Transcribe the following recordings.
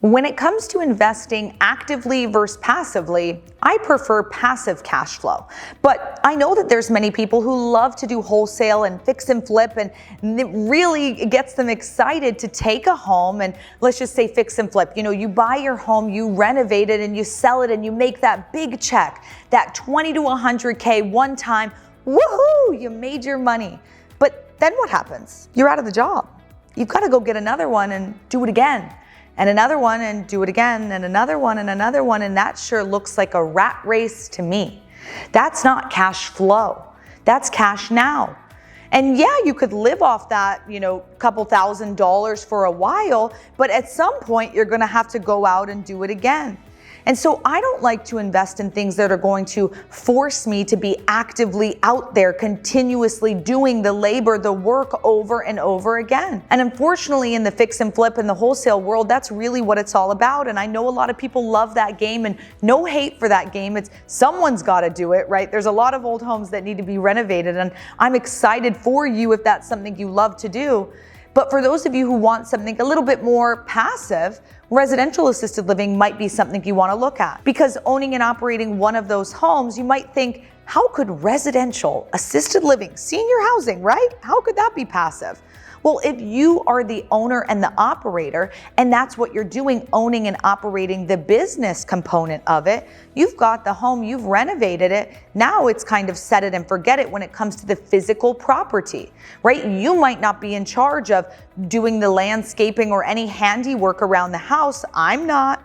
When it comes to investing actively versus passively, I prefer passive cash flow. But I know that there's many people who love to do wholesale and fix and flip, and it really gets them excited to take a home and let's just say fix and flip. You know, you buy your home, you renovate it, and you sell it, and you make that big check, that 20 to 100K one time. Woohoo! You made your money. But then what happens? You're out of the job. You've got to go get another one and do it again. And another one and do it again, and another one and another one, and that sure looks like a rat race to me. That's not cash flow. That's cash now. And yeah, you could live off that, couple $1,000s for a while, but at some point you're gonna have to go out and do it again. And so I don't like to invest in things that are going to force me to be actively out there, continuously doing the labor, the work over and over again. And unfortunately, in the fix and flip and the wholesale world, that's really what it's all about. And I know a lot of people love that game, and no hate for that game. It's someone's got to do it, right? There's a lot of old homes that need to be renovated, and I'm excited for you if that's something you love to do. But for those of you who want something a little bit more passive, residential assisted living might be something you want to look at. Because owning and operating one of those homes, you might think, how could residential assisted living, senior housing, right? How could that be passive? Well, if you are the owner and the operator, and that's what you're doing, owning and operating the business component of it, you've got the home, you've renovated it. Now it's kind of set it and forget it when it comes to the physical property, right? You might not be in charge of doing the landscaping or any handiwork around the house. I'm not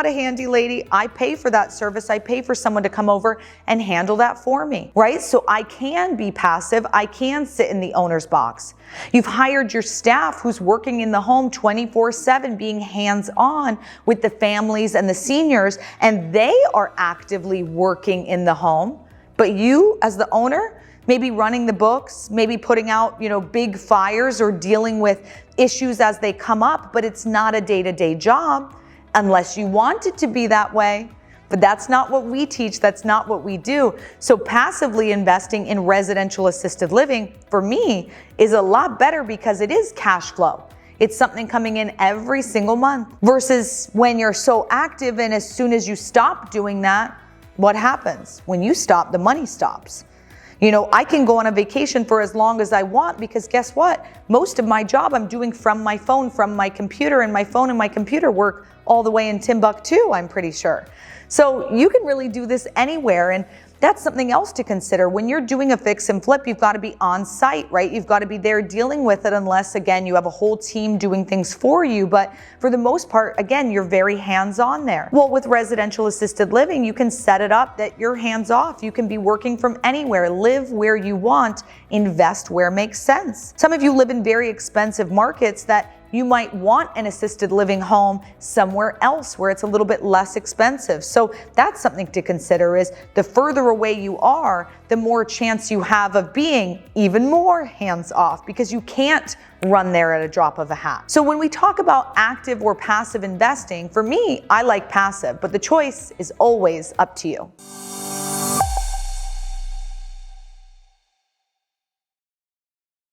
a handy lady. I pay for that service. I pay for someone to come over and handle that for me, right? So I can be passive. I can sit in the owner's box. You've hired your staff who's working in the home 24/7, being hands-on with the families and the seniors, and they are actively working in the home. But you, as the owner, maybe running the books, maybe putting out, big fires or dealing with issues as they come up, but it's not a day-to-day job unless you want it to be that way. But that's not what we teach. That's not what we do. So passively investing in residential assisted living, for me, is a lot better because it is cash flow. It's something coming in every single month versus when you're so active and as soon as you stop doing that, what happens? When you stop, the money stops. I can go on a vacation for as long as I want because guess what? Most of my job I'm doing from my phone, from my computer, and my phone and my computer work all the way in Timbuktu, I'm pretty sure. So you can really do this anywhere, and that's something else to consider. When you're doing a fix and flip, you've got to be on site, right? You've got to be there dealing with it unless, again, you have a whole team doing things for you. But for the most part, again, you're very hands-on there. Well, with residential assisted living, you can set it up that you're hands-off. You can be working from anywhere, live where you want, invest where it makes sense. Some of you live in very expensive markets that you might want an assisted living home somewhere else where it's a little bit less expensive. So that's something to consider, is the further away you are, the more chance you have of being even more hands-off because you can't run there at a drop of a hat. So when we talk about active or passive investing, for me, I like passive, but the choice is always up to you.